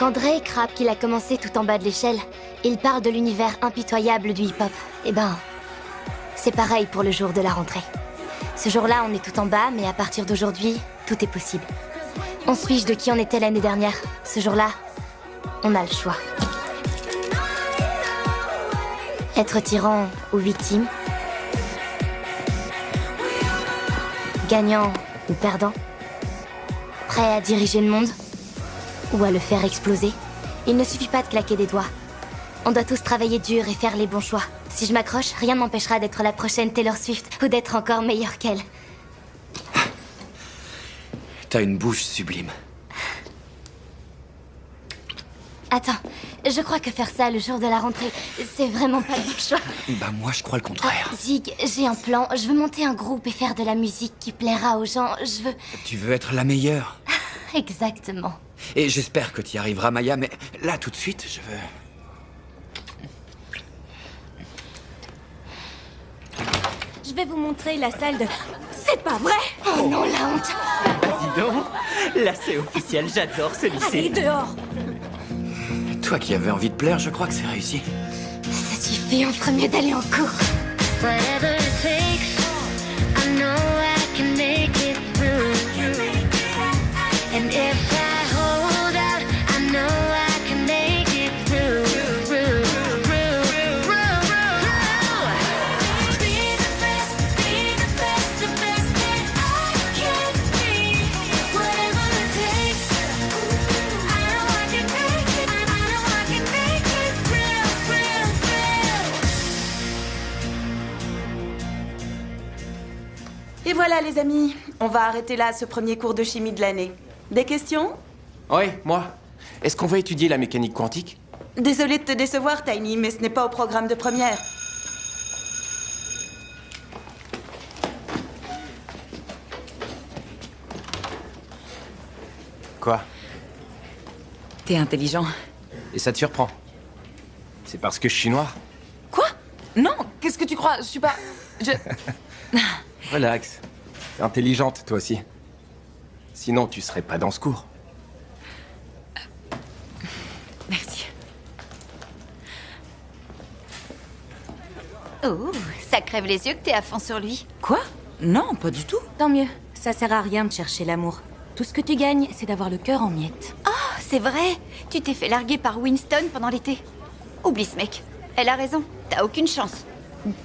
Quand Drake rappe qu'il a commencé tout en bas de l'échelle, il parle de l'univers impitoyable du hip-hop. Eh ben, c'est pareil pour le jour de la rentrée. Ce jour-là, on est tout en bas, mais à partir d'aujourd'hui, tout est possible. On se fiche de qui on était l'année dernière. Ce jour-là, on a le choix. Être tyran ou victime. Gagnant ou perdant. Prêt à diriger le monde ou à le faire exploser. Il ne suffit pas de claquer des doigts. On doit tous travailler dur et faire les bons choix. Si je m'accroche, rien ne m'empêchera d'être la prochaine Taylor Swift ou d'être encore meilleure qu'elle. T'as une bouche sublime. Attends, je crois que faire ça le jour de la rentrée, c'est vraiment pas le bon choix. Bah moi je crois le contraire. Zig, j'ai un plan. Je veux monter un groupe et faire de la musique qui plaira aux gens. Je veux... Tu veux être la meilleure. Exactement. Et j'espère que tu y arriveras, Maya, mais là tout de suite, je veux... Je vais vous montrer la salle de... C'est pas vrai! Oh non, la honte! Dis donc, là c'est officiel, j'adore ce lycée. Allez, dehors! Toi qui avais envie de plaire, je crois que c'est réussi. Ça suffit, on ferait mieux d'aller en cours. Whatever it takes, I know I can make it through. And if I hold out, I know I can make it through. Be the best, the best that I can be. Whatever it takes, I know I can make it. I know I can make it real. Et voilà les amis, on va arrêter là ce premier cours de chimie de l'année. Des questions? Oui, moi. Est-ce qu'on va étudier la mécanique quantique? Désolée de te décevoir Tiny, mais ce n'est pas au programme de première. Quoi? T'es intelligent. Et ça te surprend? C'est parce que je suis noir? Quoi? Non, qu'est-ce que tu crois? Je suis pas... Je... Relax. T'es intelligente, toi aussi. Sinon, tu serais pas dans ce cours. Merci. Oh, ça crève les yeux que t'es à fond sur lui. Quoi? Non, pas du tout. Tant mieux, ça sert à rien de chercher l'amour. Tout ce que tu gagnes, c'est d'avoir le cœur en miettes. Oh, c'est vrai. Tu t'es fait larguer par Winston pendant l'été. Oublie ce mec. Elle a raison. T'as aucune chance.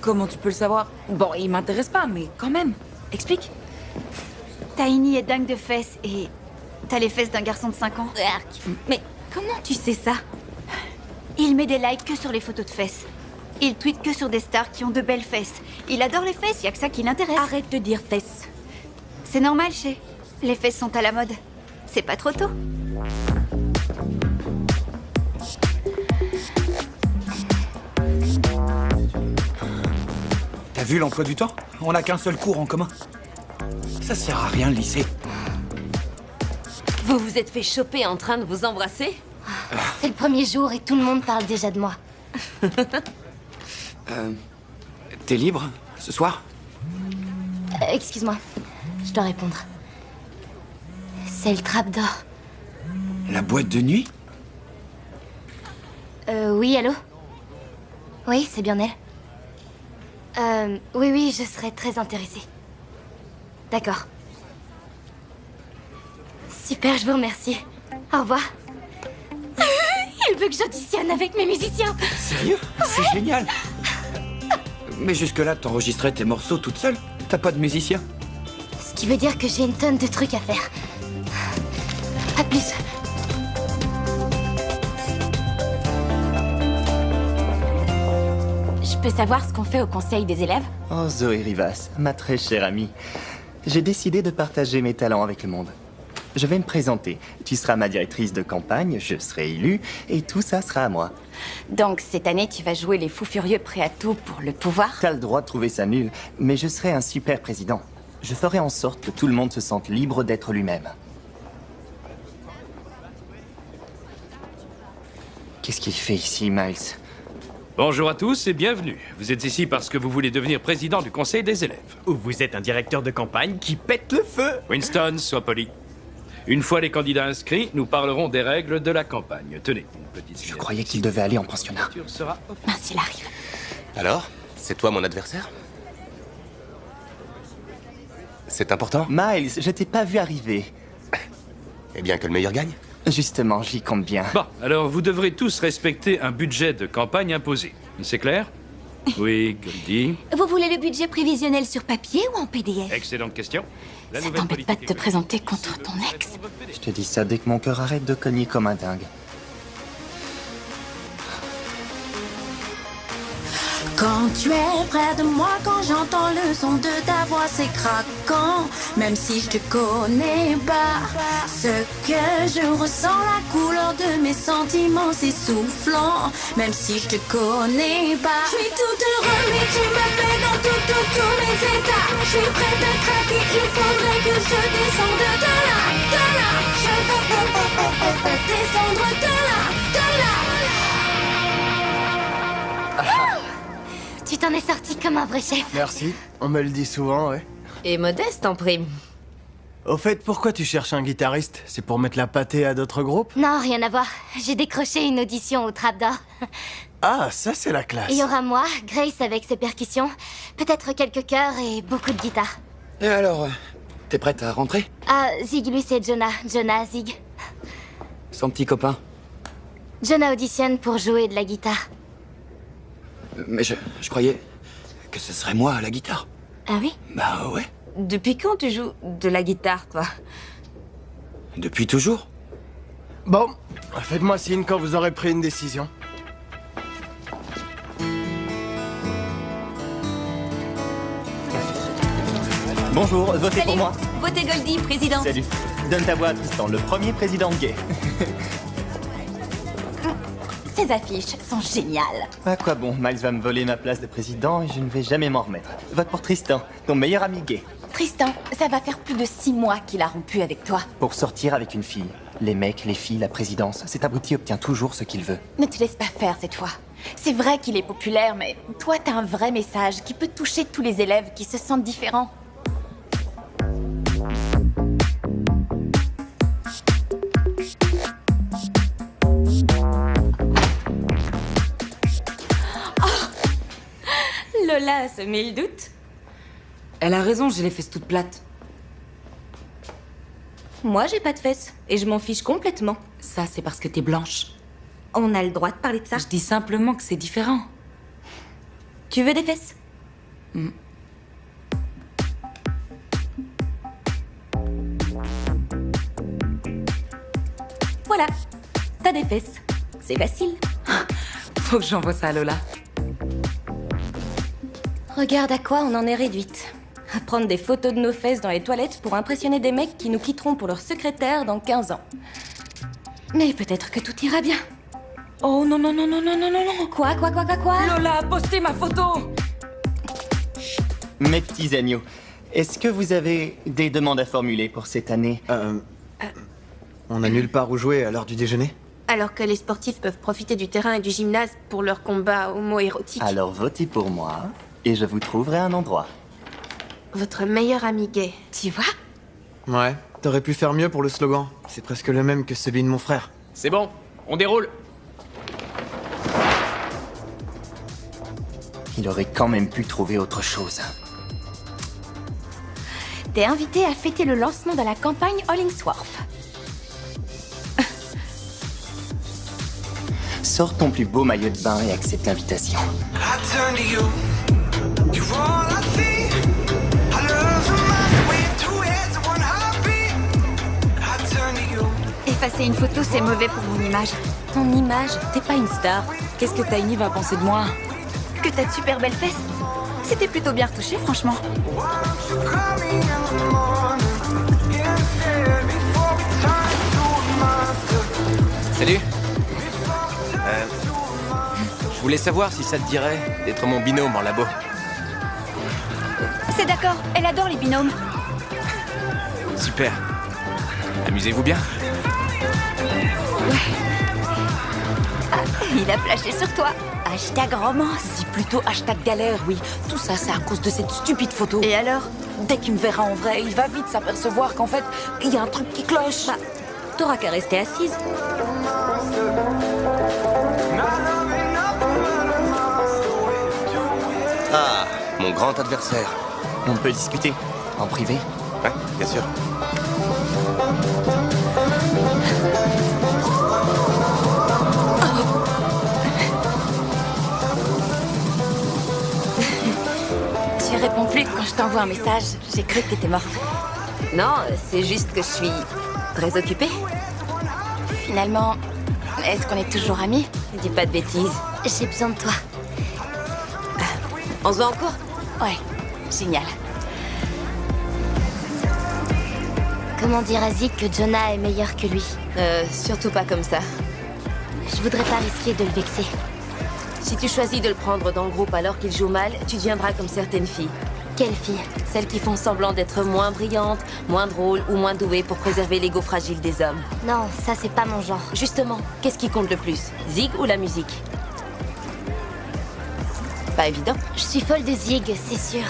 Comment tu peux le savoir? Bon, il m'intéresse pas, mais quand même. Explique. Tiny est dingue de fesses et... T'as les fesses d'un garçon de 5 ans. Mais comment tu sais ça? Il met des likes que sur les photos de fesses. Il tweet que sur des stars qui ont de belles fesses. Il adore les fesses, y a que ça qui l'intéresse. Arrête de dire fesses. C'est normal, chez. Les fesses sont à la mode. C'est pas trop tôt. T'as vu l'emploi du temps? On n'a qu'un seul cours en commun. Ça sert à rien le lycée. Vous vous êtes fait choper en train de vous embrasser? C'est le premier jour et tout le monde parle déjà de moi. T'es libre ce soir? Excuse-moi, je dois répondre. C'est le trapdoor. La boîte de nuit? Oui, allô? Oui, c'est bien elle. Oui, je serais très intéressée. D'accord. Super, je vous remercie. Au revoir. Il veut que j'auditionne avec mes musiciens. Sérieux? C'est génial. Mais jusque-là, t'enregistrais tes morceaux toute seule? T'as pas de musicien? Ce qui veut dire que j'ai une tonne de trucs à faire. À plus. Je peux savoir ce qu'on fait au conseil des élèves? Oh, Zoé Rivas, ma très chère amie. J'ai décidé de partager mes talents avec le monde. Je vais me présenter. Tu seras ma directrice de campagne, je serai élue, et tout ça sera à moi. Donc, cette année, tu vas jouer les fous furieux prêts à tout pour le pouvoir? T'as le droit de trouver ça nul, mais je serai un super président. Je ferai en sorte que tout le monde se sente libre d'être lui-même. Qu'est-ce qu'il fait ici, Miles? Bonjour à tous et bienvenue. Vous êtes ici parce que vous voulez devenir président du conseil des élèves. Ou vous êtes un directeur de campagne qui pète le feu. Winston, sois poli. Une fois les candidats inscrits, nous parlerons des règles de la campagne. Tenez, une petite... Je croyais qu'il devait aller en pensionnat. Mince, il arrive. Alors, c'est toi mon adversaire? C'est important? Miles, je t'ai pas vu arriver. Eh bien, que le meilleur gagne. Justement, j'y compte bien. Bon, alors vous devrez tous respecter un budget de campagne imposé. C'est clair? Oui, Goldie. Vous voulez le budget prévisionnel sur papier ou en PDF? Excellente question. La Ça nouvelle t'embête pas de politique te présenter contre ton ex? Je te dis ça dès que mon cœur arrête de cogner comme un dingue. Quand tu es près de moi, quand j'entends le son de ta voix, c'est craquant. Même si je te connais pas, ce que je ressens, la couleur de mes sentiments, c'est soufflant. Même si je te connais pas, je suis toute heureuse, mais tu me fais dans tous mes états. Je suis prête à craquer, il faudrait que je descende de là, de là. Je veux descendre de là, de là. Tu t'en es sorti comme un vrai chef. Merci, on me le dit souvent, ouais. Et modeste en prime. Au fait, pourquoi tu cherches un guitariste? C'est pour mettre la pâtée à d'autres groupes? Non, rien à voir. J'ai décroché une audition au Trap d'Or. Ah, ça c'est la classe. Il y aura moi, Grace avec ses percussions, peut-être quelques chœurs et beaucoup de guitare. Et alors, t'es prête à rentrer? Ah, Ziglus et Jonah. Jonah, Zig. Son petit copain. Jonah auditionne pour jouer de la guitare. Mais je croyais que ce serait moi à la guitare. Ah oui? Bah ouais. Depuis quand tu joues de la guitare, toi? Depuis toujours. Bon, faites-moi signe quand vous aurez pris une décision. Bonjour, votez Salut. pour moi. Votez Goldie, présidente. Salut. Donne ta voix à Tristan, le premier président gay. Ces affiches sont géniales. À quoi bon? Miles va me voler ma place de président et je ne vais jamais m'en remettre. Vote pour Tristan, ton meilleur ami gay. Tristan, ça va faire plus de 6 mois qu'il a rompu avec toi. Pour sortir avec une fille. Les mecs, les filles, la présidence, cet abruti obtient toujours ce qu'il veut. Ne te laisse pas faire cette fois. C'est vrai qu'il est populaire, mais toi, t'as un vrai message qui peut toucher tous les élèves qui se sentent différents. Lola a semé le doute. Elle a raison, j'ai les fesses toutes plates. Moi, j'ai pas de fesses. Et je m'en fiche complètement. Ça, c'est parce que t'es blanche. On a le droit de parler de ça. Je dis simplement que c'est différent. Tu veux des fesses? Voilà. T'as des fesses. C'est facile. Faut que j'envoie ça à Lola. Regarde à quoi on en est réduite. À prendre des photos de nos fesses dans les toilettes pour impressionner des mecs qui nous quitteront pour leur secrétaire dans 15 ans. Mais peut-être que tout ira bien. Oh non, non, non, non, non, non, non, non. Quoi? Lola a posté ma photo! Mes petits agneaux, est-ce que vous avez des demandes à formuler pour cette année? On n'a nulle part où jouer à l'heure du déjeuner? Alors que les sportifs peuvent profiter du terrain et du gymnase pour leur combat homo-érotique. Alors votez pour moi et je vous trouverai un endroit. Votre meilleur ami gay. Tu vois? Ouais, t'aurais pu faire mieux pour le slogan. C'est presque le même que celui de mon frère. C'est bon, on déroule. Il aurait quand même pu trouver autre chose. T'es invité à fêter le lancement de la campagne Hollingsworth. Sors ton plus beau maillot de bain et accepte l'invitation. Effacer une photo, c'est mauvais pour mon image. Ton image, t'es pas une star. Qu'est-ce que Tiny va penser de moi? Que t'as de super belles fesses. C'était plutôt bien retouché, franchement. Salut. Je voulais savoir si ça te dirait d'être mon binôme en labo. C'est d'accord, elle adore les binômes. Super. Amusez-vous bien. Il a flashé sur toi. Hashtag romance. Si plutôt hashtag galère, oui. Tout ça, c'est à cause de cette stupide photo. Et alors? Dès qu'il me verra en vrai, il va vite s'apercevoir qu'en fait, il y a un truc qui cloche. Bah, t'auras qu'à rester assise. Ah, mon grand adversaire. On peut discuter en privé? Ouais, bien sûr. Tu réponds plus quand je t'envoie un message. J'ai cru que t'étais morte. Non, c'est juste que je suis très occupée. Finalement, est-ce qu'on est toujours amis? Dis pas de bêtises. J'ai besoin de toi. On se voit encore? Ouais, génial. Comment dire à Zig que Jonah est meilleur que lui? Surtout pas comme ça. Je voudrais pas risquer de le vexer. Si tu choisis de le prendre dans le groupe alors qu'il joue mal, tu deviendras comme certaines filles. Quelle fille? Celles qui font semblant d'être moins brillantes, moins drôles ou moins douées pour préserver l'ego fragile des hommes. Non, ça c'est pas mon genre. Justement, qu'est-ce qui compte le plus? Zig ou la musique? Pas évident. Je suis folle de Zig, c'est sûr.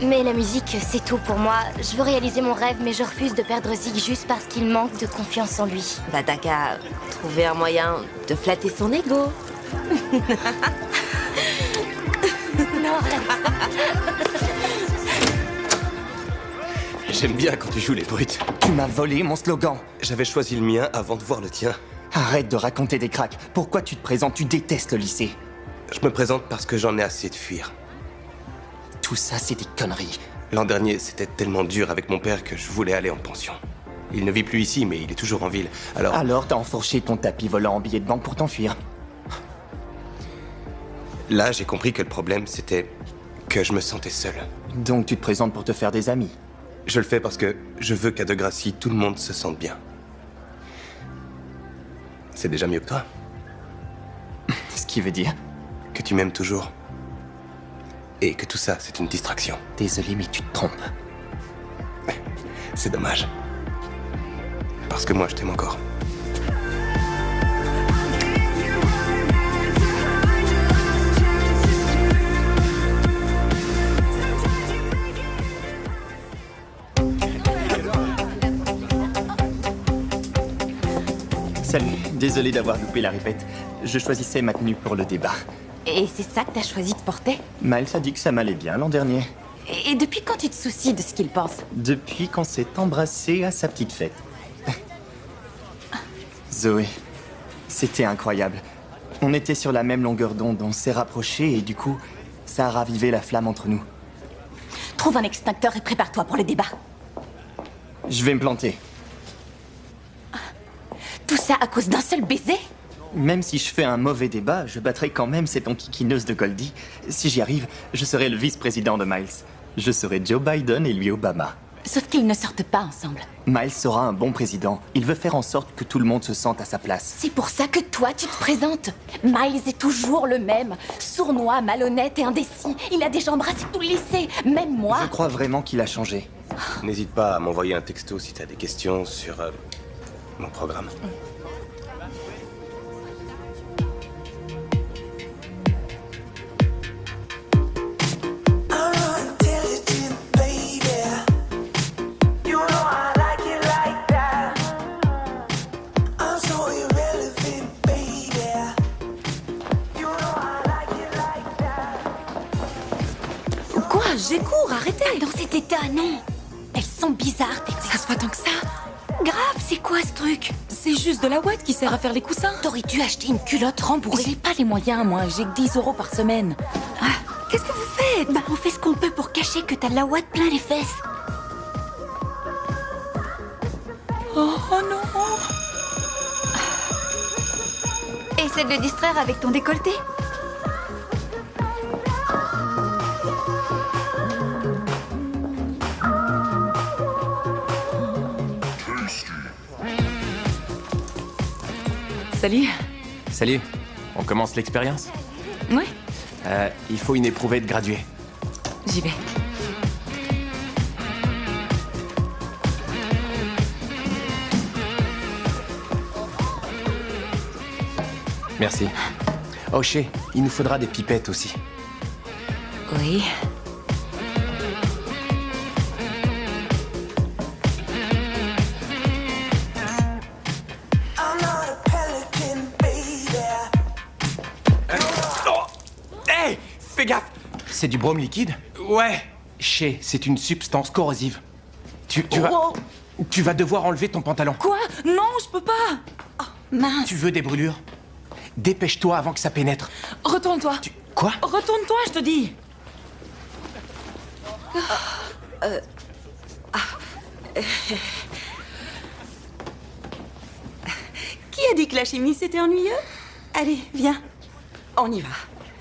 Mais la musique, c'est tout pour moi. Je veux réaliser mon rêve, mais je refuse de perdre Zig juste parce qu'il manque de confiance en lui. Bah t'as qu'à trouver un moyen de flatter son ego. Non, arrête. J'aime bien quand tu joues les brutes. Tu m'as volé mon slogan. J'avais choisi le mien avant de voir le tien. Arrête de raconter des cracks. Pourquoi tu te présentes? Tu détestes le lycée. Je me présente parce que j'en ai assez de fuir. Tout ça, c'est des conneries. L'an dernier, c'était tellement dur avec mon père que je voulais aller en pension. Il ne vit plus ici, mais il est toujours en ville. Alors t'as enfourché ton tapis volant en billets de banque pour t'enfuir. Là, j'ai compris que le problème, c'était que je me sentais seul. Donc tu te présentes pour te faire des amis? Je le fais parce que je veux qu'à Degrassi, tout le monde se sente bien. C'est déjà mieux que toi. Ce qui veut dire? Que tu m'aimes toujours. Et que tout ça, c'est une distraction. Désolé, mais tu te trompes. C'est dommage. Parce que moi, je t'aime encore. Salut, désolé d'avoir loupé la répète. Je choisissais ma tenue pour le débat. Et c'est ça que t'as choisi de porter? Miles a dit que ça m'allait bien l'an dernier. Et depuis quand tu te soucies de ce qu'il pense? Depuis qu'on s'est embrassé à sa petite fête. Zoé, c'était incroyable. On était sur la même longueur d'onde, on s'est rapprochés et du coup, ça a ravivé la flamme entre nous. Trouve un extincteur et prépare-toi pour le débat. Je vais me planter. Tout ça à cause d'un seul baiser? Même si je fais un mauvais débat, je battrai quand même cette enquiquineuse de Goldie. Si j'y arrive, je serai le vice-président de Miles. Je serai Joe Biden et lui Obama. Sauf qu'ils ne sortent pas ensemble. Miles sera un bon président. Il veut faire en sorte que tout le monde se sente à sa place. C'est pour ça que toi, tu te présentes. Miles est toujours le même. Sournois, malhonnête et indécis. Il a déjà embrassé tout le lycée, même moi. Je crois vraiment qu'il a changé. N'hésite pas à m'envoyer un texto si t'as des questions sur mon programme. Quoi? J'ai cours, arrêtez! Dans cet état, non! Elles sont bizarres, tes fesses. Ça se voit tant que ça! Grave, c'est quoi ce truc? C'est juste de la ouate qui sert à faire les coussins. T'aurais dû acheter une culotte rembourrée. J'ai pas les moyens, moi. J'ai que 10 € par semaine. Ah, qu'est-ce que vous faites? Bah, on fait ce qu'on peut pour cacher que t'as de la ouate plein les fesses. Oh non! Essaie de le distraire avec ton décolleté. Salut. Salut. On commence l'expérience? Ouais. Il faut une éprouvette de graduée. J'y vais. Merci. Oh, Shay, il nous faudra des pipettes aussi. Oui. Hey, fais gaffe. C'est du brome liquide? Ouais. Shay, c'est une substance corrosive. Tu vas devoir enlever ton pantalon. Quoi? Non, je peux pas. Oh, mince. Tu veux des brûlures? Dépêche-toi avant que ça pénètre. Retourne-toi. Quoi? Retourne-toi, je te dis. Qui a dit que la chimie c'était ennuyeux? Allez, viens. On y va.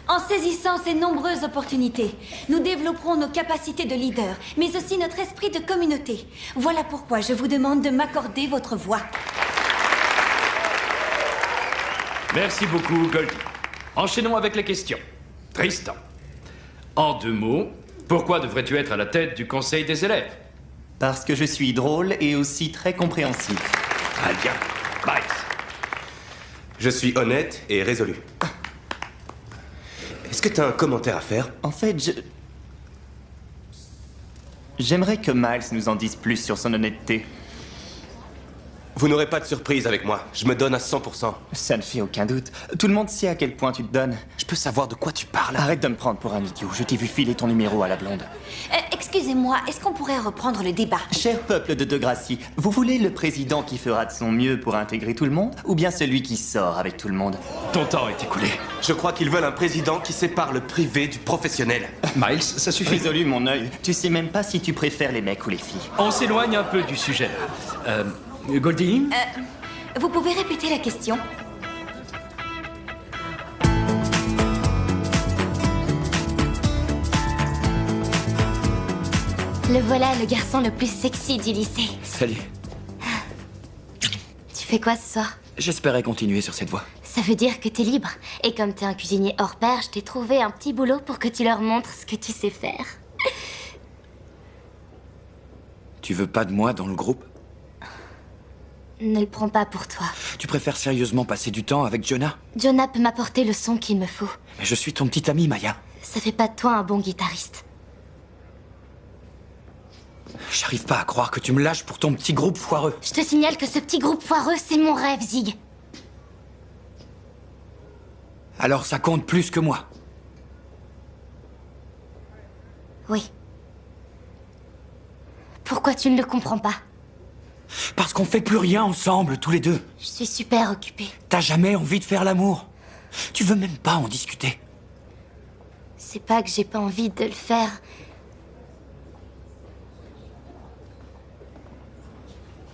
En saisissant ces nombreuses opportunités, nous développerons nos capacités de leader, mais aussi notre esprit de communauté. Voilà pourquoi je vous demande de m'accorder votre voix. Merci beaucoup, Goldie. Enchaînons avec les questions. Tristan, en 2 mots, pourquoi devrais-tu être à la tête du conseil des élèves? Parce que je suis drôle et aussi très compréhensif. Très bien. Miles. Je suis honnête et résolu. Est-ce que t'as un commentaire à faire? En fait, j'aimerais que Miles nous en dise plus sur son honnêteté. Vous n'aurez pas de surprise avec moi. Je me donne à 100%. Ça ne fait aucun doute. Tout le monde sait à quel point tu te donnes. Je peux savoir de quoi tu parles? Arrête de me prendre pour un idiot. Je t'ai vu filer ton numéro à la blonde. Excusez-moi, est-ce qu'on pourrait reprendre le débat? Cher peuple de Degrassi, vous voulez le président qui fera de son mieux pour intégrer tout le monde, ou bien celui qui sort avec tout le monde? Ton temps est écoulé. Je crois qu'ils veulent un président qui sépare le privé du professionnel. Miles, ça suffit. Résolu, mon œil. Tu sais même pas si tu préfères les mecs ou les filles. On s'éloigne un peu du sujet. Goldie? Vous pouvez répéter la question? Le voilà, le garçon le plus sexy du lycée. Salut. Tu fais quoi ce soir? J'espérais continuer sur cette voie. Ça veut dire que t'es libre. Et comme t'es un cuisinier hors pair, je t'ai trouvé un petit boulot pour que tu leur montres ce que tu sais faire. Tu veux pas de moi dans le groupe? Ne le prends pas pour toi. Tu préfères sérieusement passer du temps avec Jonah? Jonah peut m'apporter le son qu'il me faut. Mais je suis ton petit ami, Maya. Ça fait pas de toi un bon guitariste. J'arrive pas à croire que tu me lâches pour ton petit groupe foireux. Je te signale que ce petit groupe foireux, c'est mon rêve, Zig. Alors ça compte plus que moi. Oui. Pourquoi tu ne le comprends pas? Parce qu'on fait plus rien ensemble, tous les deux. Je suis super occupée. T'as jamais envie de faire l'amour. Tu veux même pas en discuter. C'est pas que j'ai pas envie de le faire.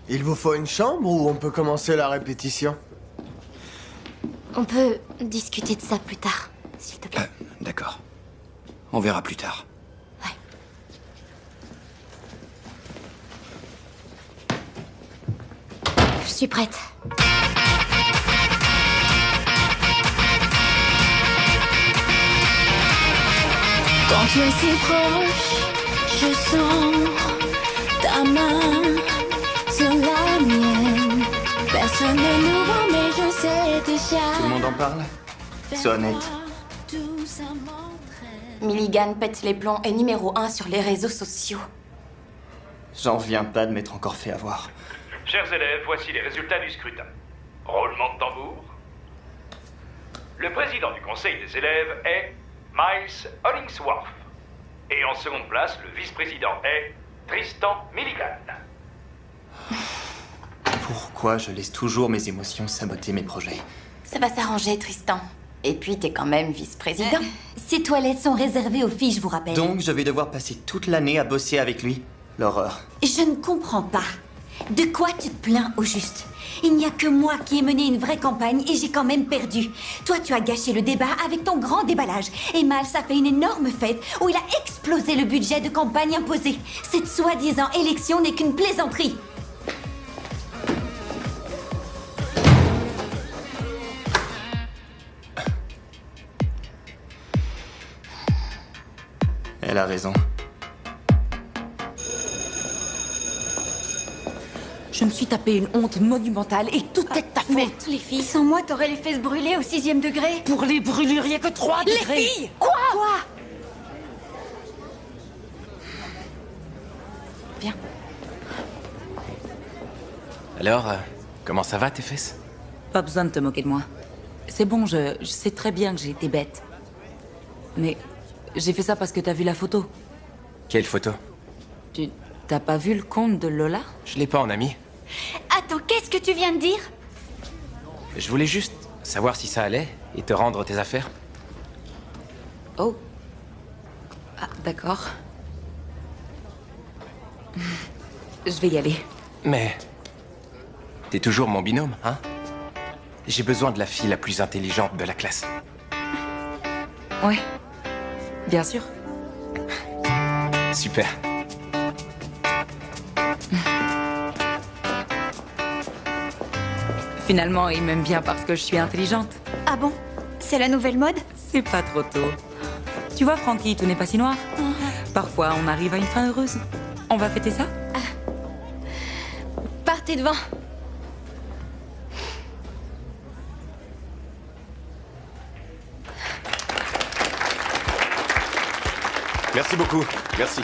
Il vous faut une chambre ou on peut commencer la répétition? On peut discuter de ça plus tard, s'il te plaît. D'accord. On verra plus tard. Je suis prête. Quand tu es si proche, je sens ta main sur la mienne. Personne ne nous voit, mais je sais déjà. Tout le monde en parle? Sois honnête. Milligan pète les plombs est numéro 1 sur les réseaux sociaux. J'en viens pas de m'être encore fait avoir. Chers élèves, voici les résultats du scrutin. Roulement de tambour. Le président du conseil des élèves est Miles Hollingsworth. Et en seconde place, le vice-président est Tristan Milligan. Pourquoi je laisse toujours mes émotions saboter mes projets? Ça va s'arranger, Tristan. Et puis, t'es quand même vice-président. Ces toilettes sont réservées aux filles, je vous rappelle. Donc je vais devoir passer toute l'année à bosser avec lui? L'horreur. Je ne comprends pas. De quoi tu te plains au juste? Il n'y a que moi qui ai mené une vraie campagne et j'ai quand même perdu. Toi, tu as gâché le débat avec ton grand déballage. Et Miles a fait une énorme fête où il a explosé le budget de campagne imposé. Cette soi-disant élection n'est qu'une plaisanterie. Elle a raison. Je me suis tapé une honte monumentale et tout est de ta faute. Mais les filles, sans moi, t'aurais les fesses brûlées au 6e degré. Pour les brûlures, il n'y a que 3 degrés. Les filles! Quoi? Viens. Alors, comment ça va tes fesses? Pas besoin de te moquer de moi. C'est bon, je sais très bien que j'ai été bête. Mais j'ai fait ça parce que t'as vu la photo. Quelle photo? T'as pas vu le compte de Lola? Je l'ai pas en ami. Attends, qu'est-ce que tu viens de dire? Je voulais juste savoir si ça allait et te rendre tes affaires. Oh. Ah, d'accord. Je vais y aller. Mais... t'es toujours mon binôme, hein? J'ai besoin de la fille la plus intelligente de la classe. Ouais. Bien sûr. Super. Finalement, il m'aime bien parce que je suis intelligente. Ah bon? C'est la nouvelle mode? C'est pas trop tôt. Tu vois, Frankie, tout n'est pas si noir. Parfois, on arrive à une fin heureuse. On va fêter ça? Partez devant. Merci beaucoup. Merci.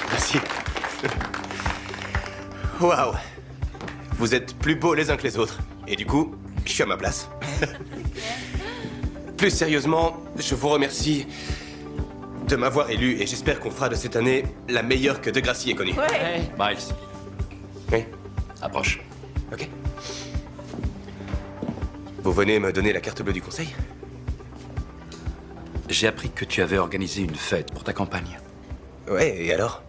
Waouh. Vous êtes plus beaux les uns que les autres. Et du coup, je suis à ma place. Plus sérieusement, je vous remercie de m'avoir élu et j'espère qu'on fera de cette année la meilleure que Degrassi ait connue. Hey, Miles. Oui. Approche. Ok. Vous venez me donner la carte bleue du conseil? J'ai appris que tu avais organisé une fête pour ta campagne. Ouais, et alors?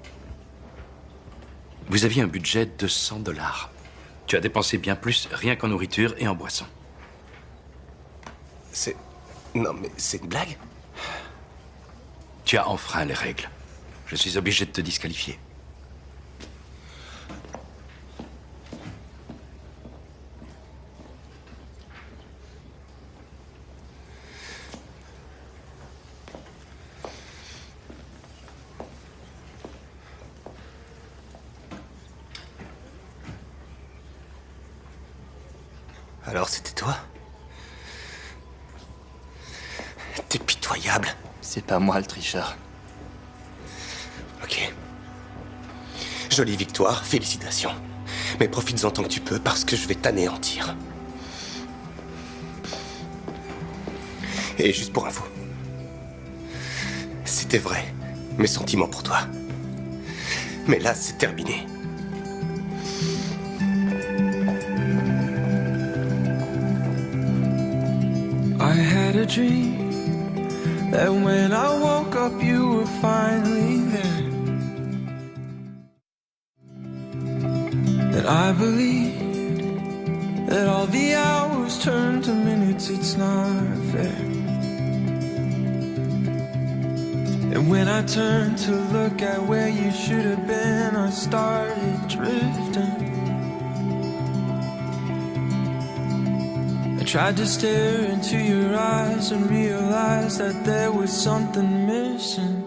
Vous aviez un budget de $100. Tu as dépensé bien plus rien qu'en nourriture et en boisson. Non, mais c'est une blague? Tu as enfreint les règles. Je suis obligé de te disqualifier. Alors c'était toi? T'es pitoyable. C'est pas moi le tricheur. Ok. Jolie victoire, félicitations. Mais profites-en tant que tu peux parce que je vais t'anéantir. Et juste pour info, c'était vrai, mes sentiments pour toi. Mais là, c'est terminé. I had a dream that when I woke up you were finally there. That I believed that all the hours turned to minutes, it's not fair. And when I turned to look at where you should have been, I started drifting. I tried to stare into your eyes and realize that there was something missing.